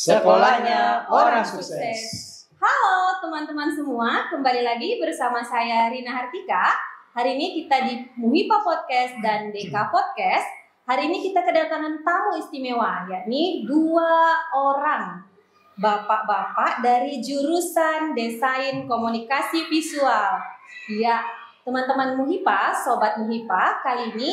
Sekolahnya Orang Sukses. Halo teman-teman semua, kembali lagi bersama saya Rina Hartika. Hari ini kita di MUHIPA Podcast dan DK Podcast. Hari ini kita kedatangan tamu istimewa, yakni 2 orang bapak-bapak dari jurusan Desain Komunikasi Visual. Ya, teman-teman MUHIPA, Sobat MUHIPA, kali ini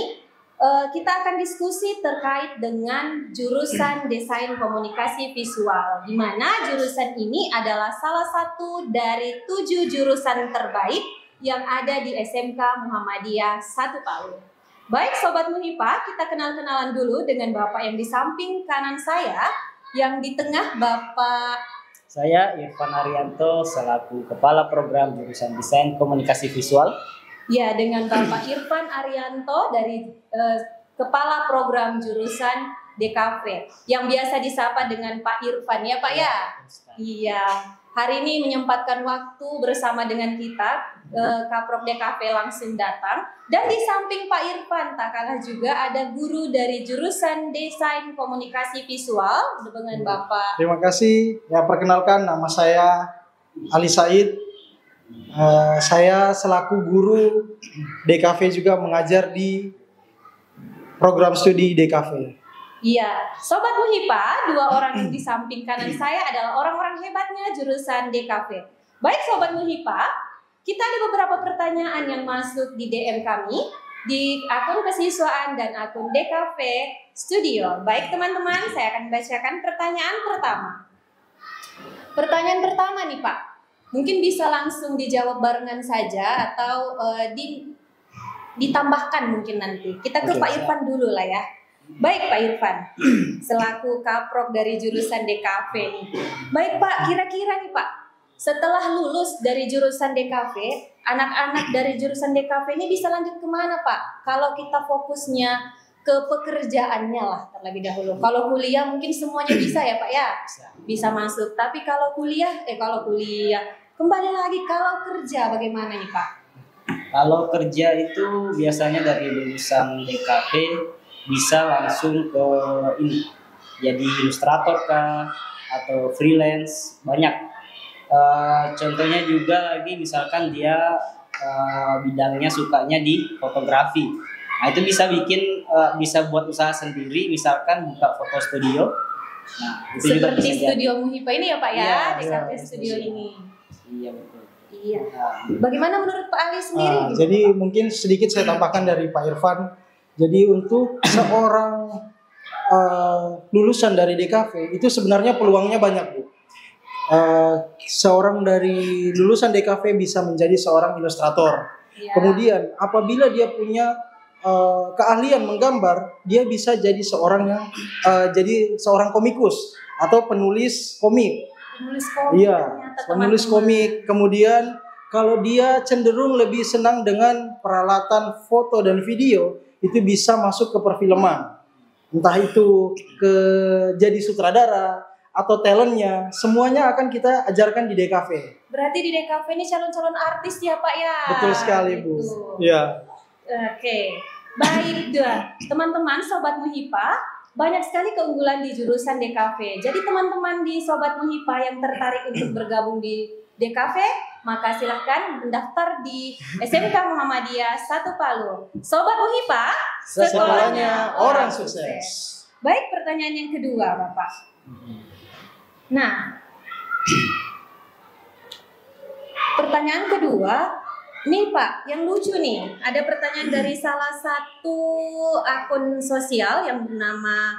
kita akan diskusi terkait dengan jurusan Desain Komunikasi Visual, di mana jurusan ini adalah salah satu dari 7 jurusan terbaik yang ada di SMK Muhammadiyah 1 Palu. Baik Sobat MUHIPA, kita kenal-kenalan dulu dengan Bapak yang di samping kanan saya, yang di tengah Bapak. Saya Irfan Arianto selaku Kepala Program Jurusan Desain Komunikasi Visual. Ya, dengan Bapak Irfan Arianto dari Kepala Program Jurusan DKV yang biasa disapa dengan Pak Irfan ya Pak ya? Iya, hari ini menyempatkan waktu bersama dengan kita, Kaprok DKV langsung datang. Dan di samping Pak Irfan, tak kalah juga ada guru dari Jurusan Desain Komunikasi Visual dengan Bapak. Terima kasih, ya perkenalkan nama saya Ali Said. Saya selaku guru DKV juga mengajar di program studi DKV. Iya, Sobat MUHIPA, 2 orang yang di samping kanan saya adalah orang-orang hebatnya jurusan DKV. Baik Sobat MUHIPA, kita ada beberapa pertanyaan yang masuk di DM kami di akun kesiswaan dan akun DKV Studio. Baik teman-teman, saya akan bacakan pertanyaan pertama. Pertanyaan pertama nih Pak. Mungkin bisa langsung dijawab barengan saja atau ditambahkan mungkin nanti. Kita ke Pak Irfan dulu lah ya. Baik Pak Irfan, selaku kaprok dari jurusan DKV nih. Baik Pak, kira-kira nih Pak, setelah lulus dari jurusan DKV, anak-anak dari jurusan DKV ini bisa lanjut kemana Pak? Kalau kita fokusnya ke pekerjaannya lah terlebih dahulu. Kalau kuliah mungkin semuanya bisa ya Pak ya? Bisa masuk. Tapi kalau kuliah, kembali lagi kalau kerja bagaimana nih Pak? Kalau kerja itu biasanya dari lulusan DKV bisa langsung ke ini, jadi ilustrator kah atau freelance, banyak. Contohnya juga lagi misalkan dia bidangnya sukanya di fotografi. Nah, itu bisa bisa buat usaha sendiri, misalkan buka foto studio. Nah, itu seperti juga studio MUHIPA ini ya Pak ya, di kafe studio ini. Iya betul. Iya. Bagaimana menurut Pak Ali sendiri? Jadi mungkin sedikit saya tambahkan dari Pak Irfan. Jadi untuk seorang lulusan dari DKV itu sebenarnya peluangnya banyak Bu. Seorang dari lulusan DKV bisa menjadi seorang ilustrator. Ya. Kemudian apabila dia punya keahlian menggambar, dia bisa jadi seorang komikus atau penulis komik. Iya, penulis komik. Kemudian kalau dia cenderung lebih senang dengan peralatan foto dan video, itu bisa masuk ke perfilman. Entah itu jadi sutradara atau talentnya, semuanya akan kita ajarkan di DKV. Berarti di DKV ini calon-calon artis ya Pak ya? Betul sekali Bu. Iya. Oke, baik teman-teman Sobat MUHIPA, banyak sekali keunggulan di jurusan DKV. Jadi teman-teman di Sobat MUHIPA yang tertarik untuk bergabung di DKV, maka silahkan mendaftar di SMK Muhammadiyah 1 Palu. Sobat MUHIPA, sekolahnya orang sukses. Baik, pertanyaan yang kedua Bapak. Nah, pertanyaan kedua, nih Pak, yang lucu nih, ada pertanyaan dari salah satu akun sosial yang bernama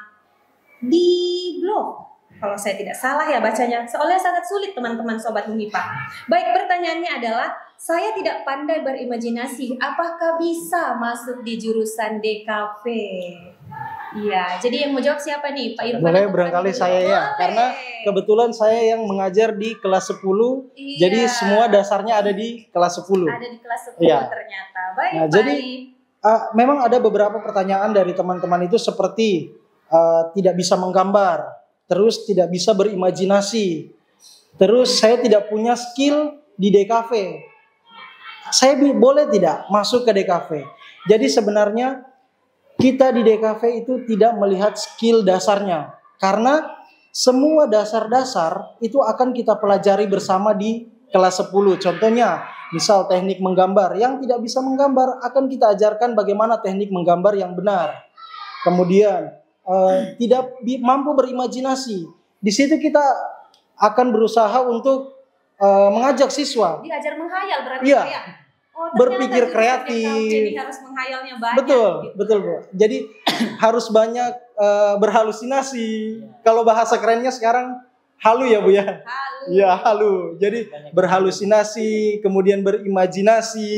di blog. Kalau saya tidak salah ya bacanya, soalnya sangat sulit teman-teman Sobat MUHIPA. Baik, pertanyaannya adalah, saya tidak pandai berimajinasi, apakah bisa masuk di jurusan DKV? Iya, jadi yang mau jawab siapa nih? Pak Irfan? Boleh, barangkali saya ya, karena kebetulan saya yang mengajar di kelas 10, iya. Jadi semua dasarnya ada di kelas 10. Ada di kelas 10 ya. Ternyata. Baik, nah, jadi memang ada beberapa pertanyaan dari teman-teman itu seperti tidak bisa menggambar, terus tidak bisa berimajinasi, terus saya tidak punya skill di DKV. Saya boleh tidak masuk ke DKV? Jadi sebenarnya kita di DKV itu tidak melihat skill dasarnya, karena semua dasar-dasar itu akan kita pelajari bersama di kelas 10. Contohnya, misal teknik menggambar. Yang tidak bisa menggambar akan kita ajarkan bagaimana teknik menggambar yang benar. Kemudian tidak mampu berimajinasi. Di situ kita akan berusaha untuk mengajak siswa. Diajar menghayal berarti Iya. ya. Berpikir kreatif. Jadi harus menghayalnya banyak. Betul, gitu. betul Bu. Jadi harus banyak berhalusinasi. Kalau bahasa kerennya sekarang halu ya Bu ya. Halu. Ya halu. Jadi berhalusinasi, kemudian berimajinasi.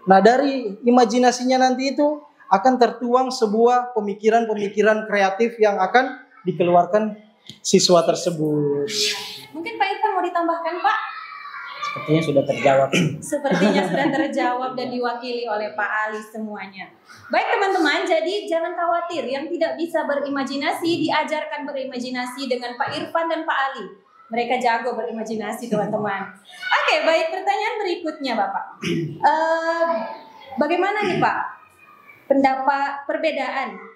Nah dari imajinasinya nanti itu akan tertuang sebuah pemikiran-pemikiran kreatif yang akan dikeluarkan siswa tersebut. Mungkin Pak Irfan mau ditambahkan Pak? Sepertinya sudah terjawab. Sepertinya sudah terjawab dan diwakili oleh Pak Ali semuanya. Baik teman-teman, jadi jangan khawatir yang tidak bisa berimajinasi diajarkan berimajinasi dengan Pak Irfan dan Pak Ali. Mereka jago berimajinasi teman-teman. Oke, baik, pertanyaan berikutnya Bapak. Bagaimana nih Pak pendapat perbedaan?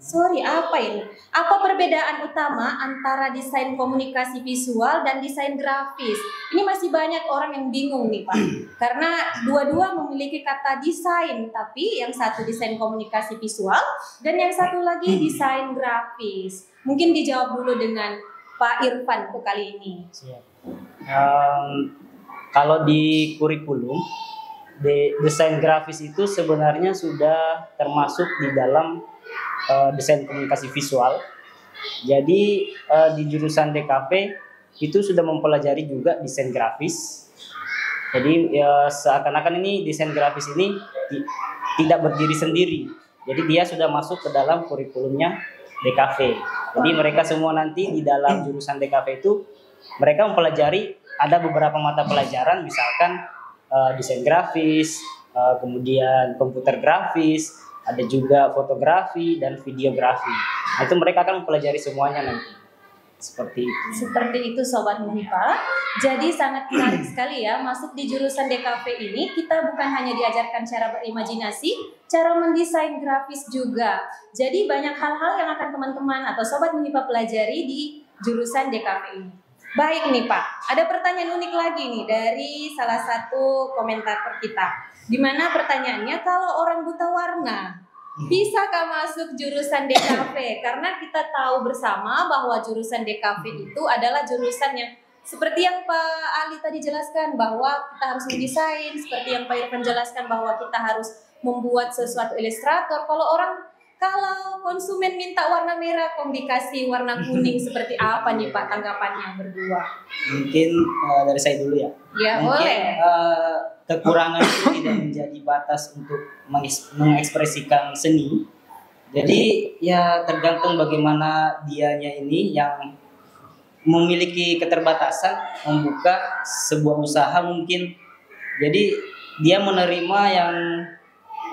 Apa perbedaan utama antara desain komunikasi visual dan desain grafis? Ini masih banyak orang yang bingung nih Pak. Karena dua-dua memiliki kata desain, tapi yang satu desain komunikasi visual dan yang satu lagi desain grafis. Mungkin dijawab dulu dengan Pak Irfan untuk kali ini. Kalau di kurikulum, desain grafis itu sebenarnya sudah termasuk di dalam desain komunikasi visual. Jadi di jurusan DKV itu sudah mempelajari juga desain grafis. Jadi seakan-akan ini desain grafis ini tidak berdiri sendiri. Jadi dia sudah masuk ke dalam kurikulumnya DKV. Jadi mereka semua nanti di dalam jurusan DKV itu mereka mempelajari ada beberapa mata pelajaran, misalkan desain grafis, kemudian komputer grafis, ada juga fotografi dan videografi. Nah, itu mereka akan mempelajari semuanya nanti. Seperti itu. Seperti itu Sobat Muhipa. Jadi sangat menarik sekali ya, masuk di jurusan DKV ini kita bukan hanya diajarkan cara berimajinasi, cara mendesain grafis juga. Jadi banyak hal-hal yang akan teman-teman atau Sobat Muhipa pelajari di jurusan DKV ini. Baik nih Pak, ada pertanyaan unik lagi nih dari salah satu komentator kita. Di mana pertanyaannya, kalau orang buta warna, bisakah masuk jurusan DKV? Karena kita tahu bersama bahwa jurusan DKV itu adalah jurusan yang seperti yang Pak Ali tadi jelaskan, bahwa kita harus mendesain, seperti yang Pak Irfan jelaskan bahwa kita harus membuat sesuatu ilustrator. Kalau konsumen minta warna merah, kok dikasih warna kuning, seperti apa nih Pak tanggapannya berdua? Mungkin dari saya dulu ya. Ya mungkin, boleh. Kekurangan itu tidak menjadi batas untuk mengekspresikan seni. Jadi ya tergantung bagaimana dianya ini yang memiliki keterbatasan membuka sebuah usaha mungkin. Jadi dia menerima yang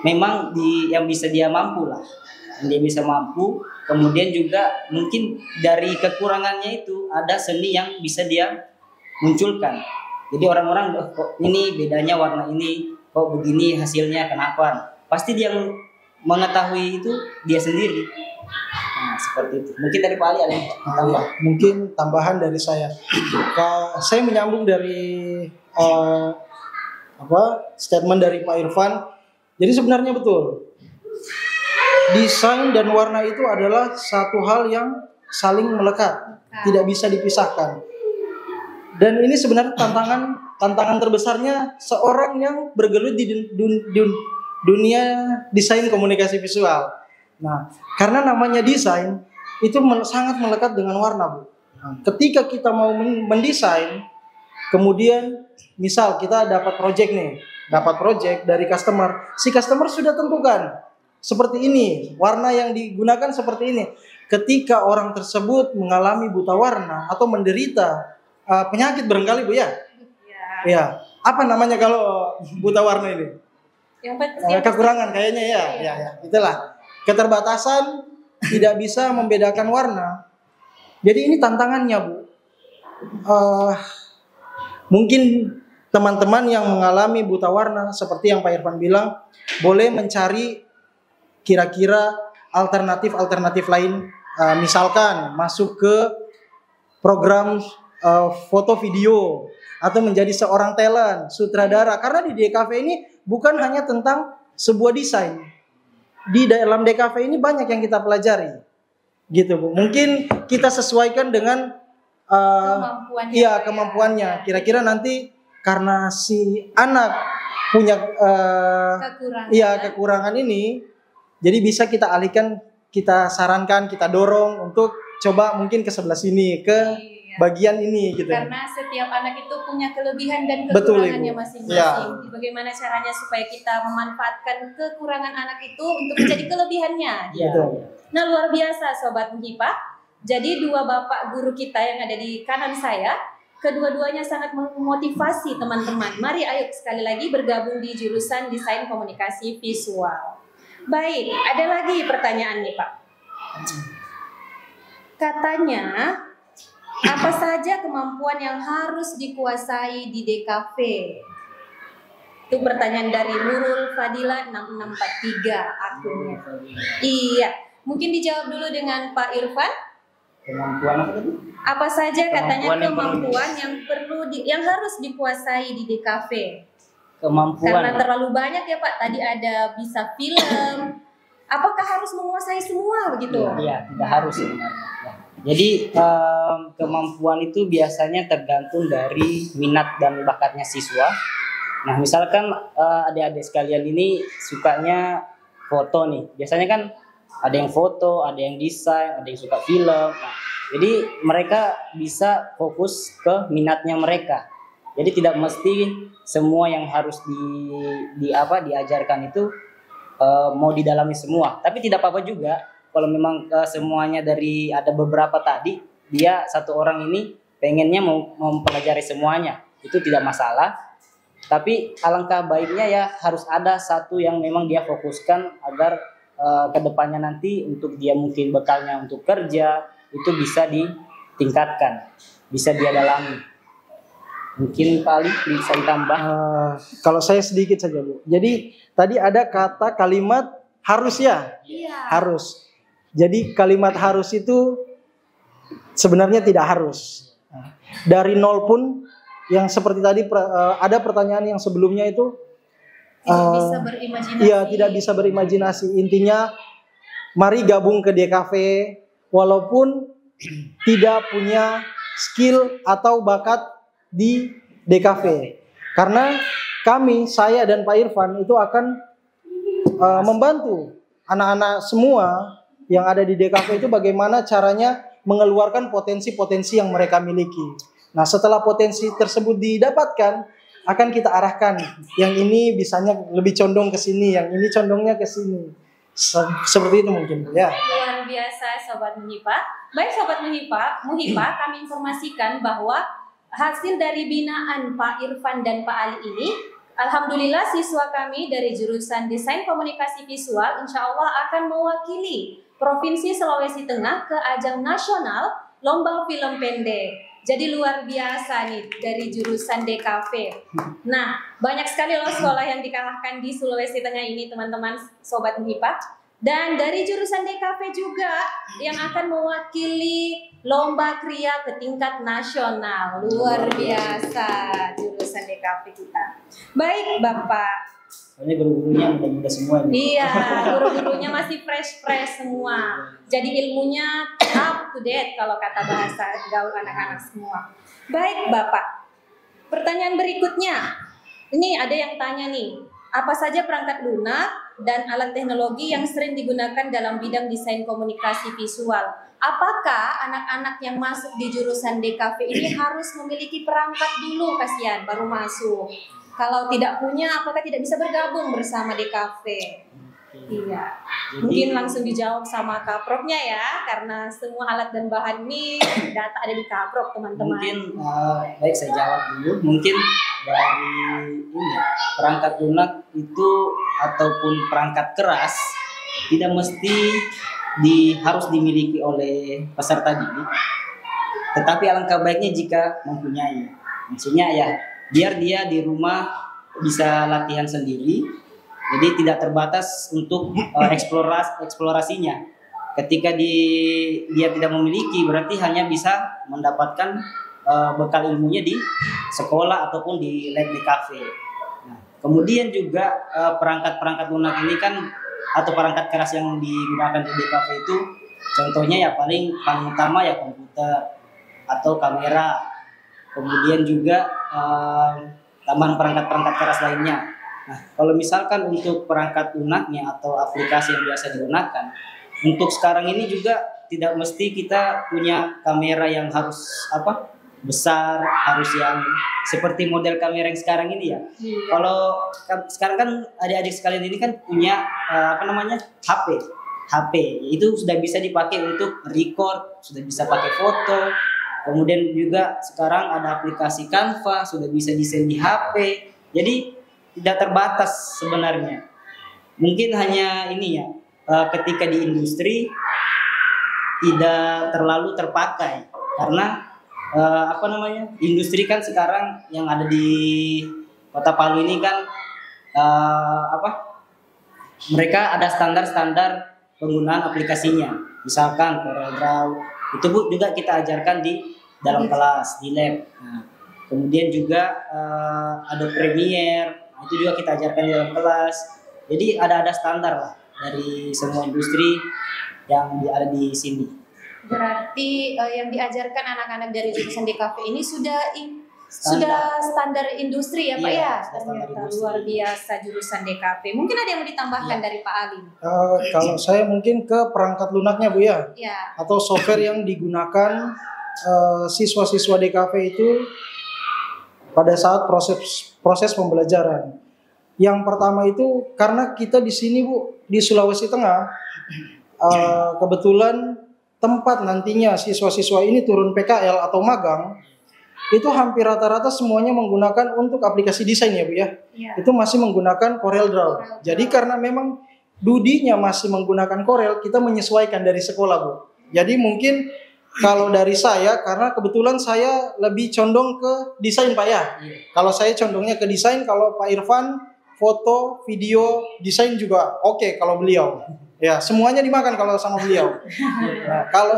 memang yang bisa dia mampu lah. Dia bisa mampu, kemudian juga mungkin dari kekurangannya itu ada seni yang bisa dia munculkan. Jadi orang-orang kok ini bedanya warna ini, kok begini hasilnya kenapa? Pasti dia mengetahui itu dia sendiri. Nah, seperti itu. Mungkin dari Pak Ali ada yang tambah. Mungkin tambahan dari saya. Saya menyambung dari statement dari Pak Irfan. Jadi sebenarnya betul. Desain dan warna itu adalah satu hal yang saling melekat, tidak bisa dipisahkan. Dan ini sebenarnya tantangan terbesarnya seorang yang bergelut di dunia desain komunikasi visual. Nah, karena namanya desain itu sangat melekat dengan warna, Bu. Nah, ketika kita mau mendesain, kemudian misal kita dapat project dari customer, si customer sudah tentukan seperti ini, warna yang digunakan seperti ini. Ketika orang tersebut mengalami buta warna atau menderita penyakit barangkali Bu ya? Ya. Apa namanya kalau buta warna ini? Kekurangan kayaknya ya. Itulah. Keterbatasan tidak bisa membedakan warna. Jadi ini tantangannya Bu. Mungkin teman-teman yang mengalami buta warna seperti yang Pak Irfan bilang, boleh mencari kira-kira alternatif lain, misalkan masuk ke program foto video atau menjadi seorang talent, sutradara. Karena di DKV ini bukan hanya tentang sebuah desain. Di dalam DKV ini banyak yang kita pelajari. Gitu, Bu. Mungkin kita sesuaikan dengan Kemampuannya. iya, kemampuannya. Kira-kira nanti karena si anak punya Kekurangan. iya, kekurangan ini, jadi bisa kita alihkan, kita sarankan, kita dorong untuk coba mungkin ke sebelah sini, ke Iya. bagian ini gitu. Karena setiap anak itu punya kelebihan dan Betul, kekurangannya Ibu. masing-masing. Ya. Bagaimana caranya supaya kita memanfaatkan kekurangan anak itu untuk menjadi kelebihannya. Iya. Betul. Nah, luar biasa Sobat MUHIPA. Jadi dua bapak guru kita yang ada di kanan saya, kedua-duanya sangat memotivasi teman-teman. Mari ayo sekali lagi bergabung di jurusan Desain Komunikasi Visual. Baik, ada lagi pertanyaan nih Pak. Katanya, apa saja kemampuan yang harus dikuasai di DKV? Itu pertanyaan dari Nurul Fadila 6643 akunnya. Iya, mungkin dijawab dulu dengan Pak Irfan. Kemampuan apa tadi? Apa saja katanya Kemampuan yang kemampuan yang harus dikuasai di DKV? Karena Kemampuan. terlalu banyak ya Pak. Tadi ada bisa film. Apakah harus menguasai semua begitu? Iya, tidak harus sebenarnya. Ya. Jadi kemampuan itu biasanya tergantung dari minat dan bakatnya siswa. Nah, misalkan adik-adik sekalian ini sukanya foto nih. Biasanya kan ada yang foto, ada yang desain, ada yang suka film. Nah, jadi mereka bisa fokus ke minatnya mereka. Jadi tidak mesti semua yang harus diajarkan itu mau didalami semua. Tapi tidak apa-apa juga kalau memang semuanya dari ada beberapa tadi, dia satu orang ini pengennya mau mempelajari semuanya. Itu tidak masalah. Tapi alangkah baiknya ya harus ada satu yang memang dia fokuskan agar kedepannya nanti untuk dia mungkin bekalnya untuk kerja itu bisa ditingkatkan, bisa dia dalami. Mungkin paling bisa ditambah. Kalau saya sedikit saja Bu. Jadi tadi ada kata kalimat harus ya, Iya. harus. Jadi kalimat harus itu sebenarnya tidak harus. Dari nol pun yang seperti tadi ada pertanyaan yang sebelumnya itu Tidak bisa berimajinasi. iya, tidak bisa berimajinasi. Intinya mari gabung ke DKV walaupun tidak punya skill atau bakat di DKV. Karena saya dan Pak Irfan itu akan membantu anak-anak semua yang ada di DKV itu bagaimana caranya mengeluarkan potensi-potensi yang mereka miliki. Nah, setelah potensi tersebut didapatkan, akan kita arahkan. Yang ini bisanya lebih condong ke sini, yang ini condongnya ke sini. Seperti itu mungkin, ya. Luar biasa Sobat MUHIPA. Baik Sobat MUHIPA, kami informasikan bahwa hasil dari binaan Pak Irfan dan Pak Ali ini, alhamdulillah siswa kami dari jurusan Desain Komunikasi Visual insya Allah akan mewakili Provinsi Sulawesi Tengah ke ajang nasional Lomba Film Pendek. Jadi luar biasa nih dari jurusan DKV. Nah, banyak sekali loh sekolah yang dikalahkan di Sulawesi Tengah ini teman-teman Sobat MUHIPA. Dan dari jurusan DKV juga yang akan mewakili Lomba Kria ke tingkat nasional. Luar biasa jurusan DKV kita. Baik Bapak. Soalnya guru-gurunya muda-muda semua ini. Iya, guru-gurunya masih fresh semua. Jadi ilmunya up to date kalau kata bahasa gaul anak-anak semua. Baik Bapak, pertanyaan berikutnya. Ini ada yang tanya nih, apa saja perangkat lunak dan alat teknologi yang sering digunakan dalam bidang desain komunikasi visual? Apakah anak-anak yang masuk di jurusan DKV ini harus memiliki perangkat dulu, kasihan baru masuk? Kalau tidak punya, apakah tidak bisa bergabung bersama DKV? Iya, mungkin langsung dijawab sama Kaproknya ya, karena semua alat dan bahan ini data ada di Kaprok teman-teman. Mungkin baik saya jawab dulu. Mungkin dari ini perangkat lunak itu ataupun perangkat keras tidak mesti harus dimiliki oleh peserta didik. Tetapi alangkah baiknya jika mempunyai. Maksudnya ya biar dia di rumah bisa latihan sendiri, jadi tidak terbatas untuk eksplorasinya. Ketika dia tidak memiliki, berarti hanya bisa mendapatkan bekal ilmunya di sekolah ataupun di lab di kafe. Nah, kemudian juga perangkat-perangkat lunak ini kan atau perangkat keras yang digunakan di DKV itu contohnya ya paling utama ya komputer atau kamera. Kemudian juga tambahan perangkat-perangkat keras lainnya. Nah, kalau misalkan untuk perangkat lunaknya atau aplikasi yang biasa digunakan, untuk sekarang ini juga tidak mesti kita punya kamera yang harus besar, harus yang seperti model kamera yang sekarang ini ya. Kalau sekarang kan adik-adik sekalian ini kan punya HP itu sudah bisa dipakai untuk record, sudah bisa pakai foto. Kemudian juga sekarang ada aplikasi Canva, sudah bisa desain di HP. Jadi tidak terbatas sebenarnya. Mungkin hanya ini ya, ketika di industri tidak terlalu terpakai karena industri kan sekarang yang ada di Kota Palu ini kan mereka ada standar-standar penggunaan aplikasinya. Misalkan CorelDRAW itu juga kita ajarkan di dalam kelas di lab. Nah, kemudian juga Adobe Premiere itu juga kita ajarkan di dalam kelas. Jadi ada standar lah dari semua industri yang ada di sini. Berarti yang diajarkan anak-anak dari jurusan DKV ini sudah standar industri ya Pak ya? Ternyata luar biasa jurusan DKV. Mungkin ada yang mau ditambahkan dari Pak Ali? Kalau saya mungkin ke perangkat lunaknya Bu ya, atau software yang digunakan siswa-siswa DKV itu pada saat proses pembelajaran. Yang pertama itu karena kita di sini Bu di Sulawesi Tengah, kebetulan tempat nantinya siswa-siswa ini turun PKL atau magang, itu hampir rata-rata semuanya menggunakan untuk aplikasi desain ya Bu ya. Itu masih menggunakan CorelDRAW. Jadi karena memang dudinya masih menggunakan Corel, kita menyesuaikan dari sekolah Bu. Jadi mungkin kalau dari saya, karena kebetulan saya lebih condong ke desain Pak ya. Kalau saya condongnya ke desain, kalau Pak Irfan foto, video, desain juga oke kalau beliau. Ya, semuanya dimakan kalau sama beliau. Nah, kalau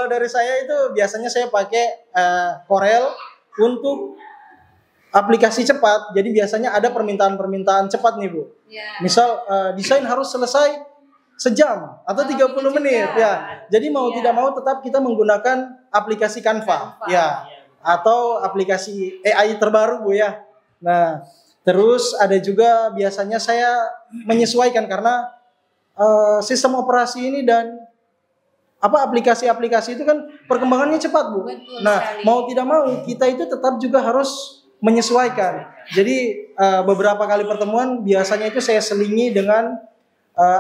dari saya itu biasanya saya pakai Corel untuk aplikasi cepat. Jadi biasanya ada permintaan-permintaan cepat nih Bu. Misal desain harus selesai sejam atau 30 menit ya. Jadi mau tidak mau tetap kita menggunakan aplikasi Canva. Ya. Atau aplikasi AI terbaru Bu ya. Nah, terus ada juga biasanya saya menyesuaikan karena sistem operasi ini dan aplikasi-aplikasi itu kan perkembangannya cepat Bu. Nah, mau tidak mau kita itu tetap juga harus menyesuaikan. Jadi beberapa kali pertemuan biasanya itu saya selingi dengan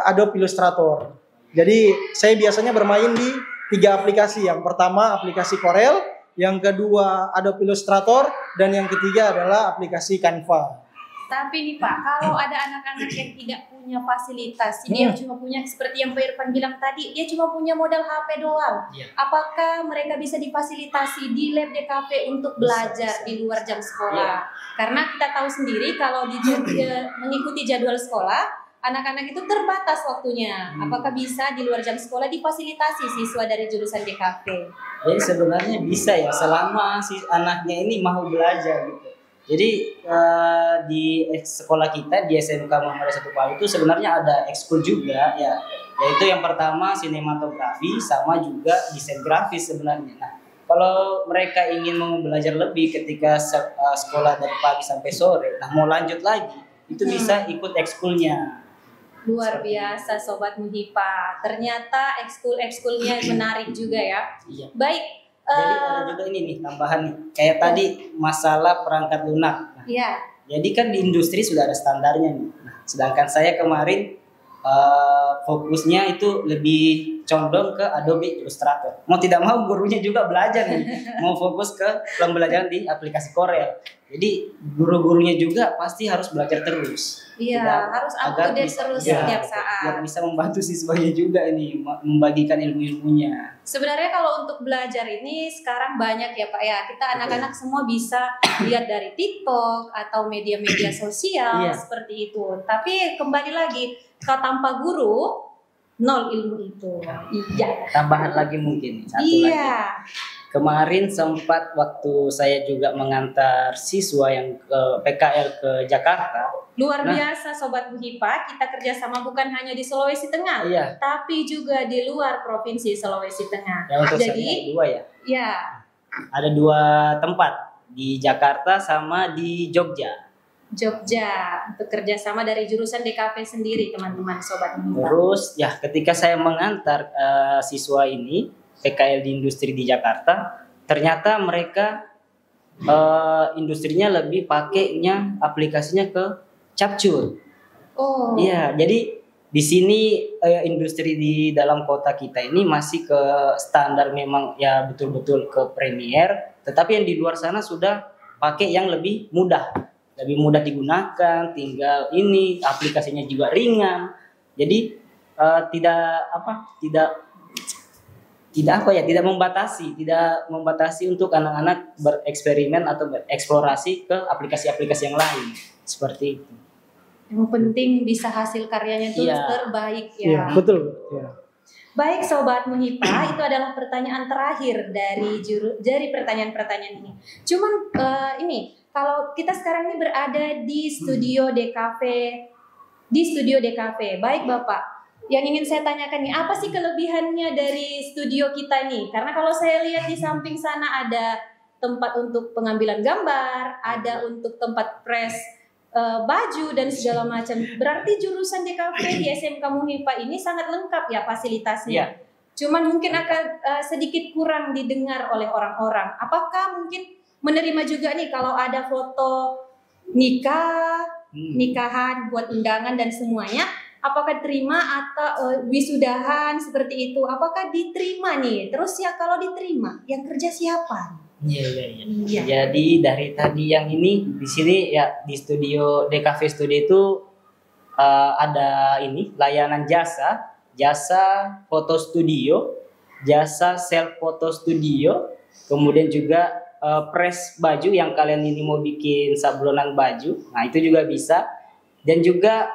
Adobe Illustrator. Jadi saya biasanya bermain di 3 aplikasi. Yang pertama aplikasi Corel, yang kedua Adobe Illustrator, dan yang ketiga adalah aplikasi Canva. Tapi nih Pak, kalau ada anak-anak yang tidak punya fasilitas, dia cuma punya seperti yang Pak Irfan bilang tadi, dia cuma punya modal HP doang. Apakah mereka bisa difasilitasi di lab DKV untuk belajar di luar jam sekolah? Karena kita tahu sendiri kalau mengikuti jadwal sekolah, anak-anak itu terbatas waktunya. Apakah bisa di luar jam sekolah difasilitasi siswa dari jurusan DKV? Jadi sebenarnya bisa ya, selama si anaknya ini mau belajar gitu. Jadi di sekolah kita di SMK Muhammadiyah 1 Palu itu sebenarnya ada ekskul juga ya, yaitu yang pertama sinematografi sama juga desain grafis sebenarnya. Nah, kalau mereka ingin mau belajar lebih ketika sekolah dari pagi sampai sore, nah mau lanjut lagi itu bisa ikut ekskulnya. Luar biasa Sobat Muhipa, ternyata ekskulnya menarik juga ya. Baik. Jadi ada juga ini nih tambahan nih, kayak tadi masalah perangkat lunak. Nah, jadi kan di industri sudah ada standarnya nih. Nah, sedangkan saya kemarin fokusnya itu lebih condong ke Adobe Illustrator. Mau tidak mau gurunya juga belajar nih, mau fokus ke pembelajaran di aplikasi Corel. Jadi guru-gurunya juga pasti harus belajar terus. Iya, harus update terus setiap saat. Biar bisa membantu siswanya juga ini membagikan ilmu-ilmunya. Sebenarnya kalau untuk belajar ini sekarang banyak ya Pak ya. Kita anak-anak semua bisa lihat dari TikTok atau media-media sosial seperti itu. Tapi kembali lagi, tanpa guru, nol ilmu itu. Iya. Tambahan lagi mungkin satu Iya. lagi. Kemarin sempat waktu saya juga mengantar siswa yang ke PKL ke Jakarta. Luar biasa Sobat Muhipa, kita kerjasama bukan hanya di Sulawesi Tengah, Iya. tapi juga di luar Provinsi Sulawesi Tengah. Ya, untuk Jadi, saya dua ya. ya, Ada 2 tempat di Jakarta sama di Jogja. Jogja untuk kerjasama dari jurusan DKV sendiri, teman-teman Sobat Muhipa. Terus ya ketika saya mengantar siswa ini PKL di industri di Jakarta, ternyata mereka industrinya lebih pakainya aplikasinya ke capcur. Oh, Iya, jadi di sini industri di dalam kota kita ini masih ke standar memang ya betul-betul ke Premiere, tetapi yang di luar sana sudah pakai yang lebih mudah digunakan, tinggal ini aplikasinya juga ringan. Jadi tidak membatasi untuk anak-anak bereksperimen atau bereksplorasi ke aplikasi-aplikasi yang lain seperti itu. yang penting bisa hasil karyanya itu Iya. terbaik ya. Iya, betul. Ya. Baik Sobat Muhipa, itu adalah pertanyaan terakhir dari pertanyaan-pertanyaan ini. Cuman ini, kalau kita sekarang ini berada di studio DKV, baik Bapak, yang ingin saya tanyakan nih, apa sih kelebihannya dari studio kita nih? Karena kalau saya lihat di samping sana ada tempat untuk pengambilan gambar, ada untuk tempat press baju dan segala macam. Berarti jurusan DKV di SMK Muhipa ini sangat lengkap ya fasilitasnya. Iya. Cuman mungkin akan sedikit kurang didengar oleh orang-orang. Apakah mungkin menerima juga nih kalau ada foto nikahan buat undangan dan semuanya, apakah terima atau wisudahan seperti itu? Apakah diterima nih? Terus ya kalau diterima, yang kerja siapa? Iya. Jadi dari tadi yang ini di sini ya di studio DKV Studio itu ada ini layanan jasa foto studio, jasa self foto studio, kemudian juga press baju yang kalian ini mau bikin sablonan baju. Nah, itu juga bisa. Dan juga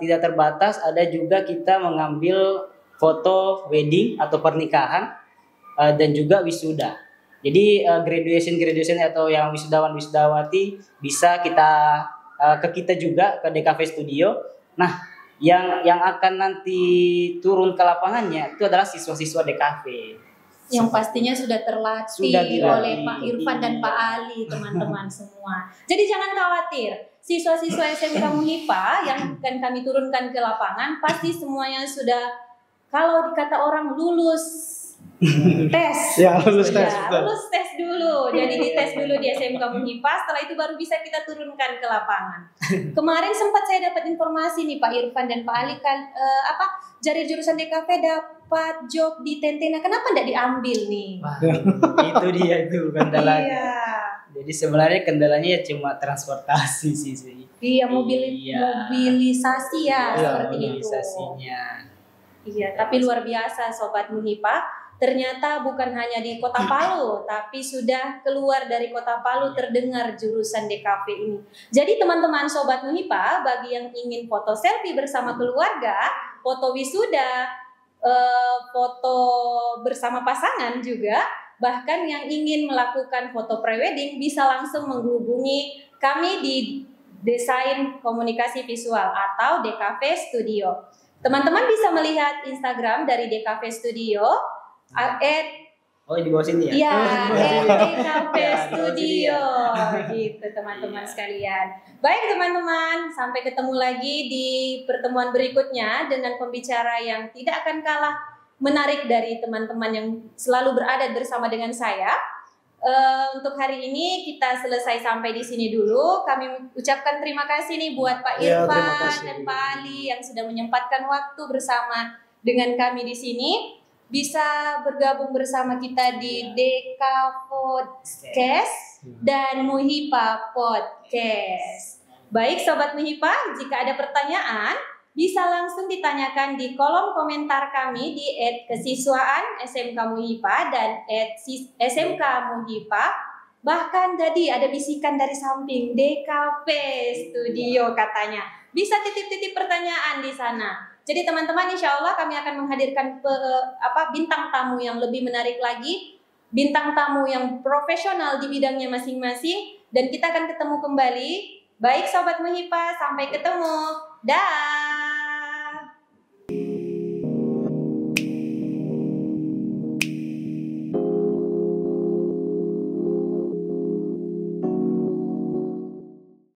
tidak terbatas, ada juga kita mengambil foto wedding atau pernikahan dan juga wisuda. Jadi graduation atau yang wisudawan wisudawati bisa kita ke kita juga ke DKV Studio. Nah, yang akan nanti turun ke lapangannya itu adalah siswa-siswa DKV. Yang pastinya sudah terlatih dilatih oleh Pak Irfan dan Pak Ali, teman-teman semua. Jadi jangan khawatir, siswa-siswa SMK Muhipa yang akan kami turunkan ke lapangan pasti semuanya sudah, kalau dikata orang, lulus tes. Ya, lulus tes. Ya, lulus tes dulu. Jadi dites dulu di SMK Muhipa, setelah itu baru bisa kita turunkan ke lapangan. Kemarin sempat saya dapat informasi nih Pak Irfan dan Pak Ali kan dari jurusan DKV dapat job di Tentena. Kenapa tidak diambil nih? Wah, itu dia itu kendalanya. Iya. Jadi sebenarnya kendalanya ya cuma transportasi sih. Iya, mobilisasi ya, seperti itu. Mobilisasinya. Iya, tapi luar biasa Sobat Muhipa. Ternyata bukan hanya di Kota Palu, tapi sudah keluar dari Kota Palu terdengar jurusan DKV ini. Jadi teman-teman Sobat Muhipa, bagi yang ingin foto selfie bersama keluarga, foto wisuda, foto bersama pasangan juga, bahkan yang ingin melakukan foto prewedding bisa langsung menghubungi kami di Desain Komunikasi Visual atau DKV Studio. Teman-teman bisa melihat Instagram dari DKV Studio di bawah sini ya? Iya, DKV Studio gitu teman-teman sekalian. Baik teman-teman, sampai ketemu lagi di pertemuan berikutnya dengan pembicara yang tidak akan kalah menarik dari teman-teman yang selalu berada bersama dengan saya. Untuk hari ini kita selesai sampai di sini dulu. Kami ucapkan terima kasih nih buat Pak Irfan dan Pak Ali yang sudah menyempatkan waktu bersama dengan kami di sini. Bisa bergabung bersama kita di DK Podcast dan Muhipa Podcast. Baik Sobat Muhipa, jika ada pertanyaan bisa langsung ditanyakan di kolom komentar kami di @kesiswaan SMK Muhipa dan @SMK Muhipa. Bahkan tadi ada bisikan dari samping DKV Studio katanya. bisa titip-titip pertanyaan di sana. Jadi teman-teman, insya Allah kami akan menghadirkan bintang tamu yang lebih menarik lagi, bintang tamu yang profesional di bidangnya masing-masing, dan kita akan ketemu kembali. Baik Sobat Muhipa, sampai ketemu. Dah.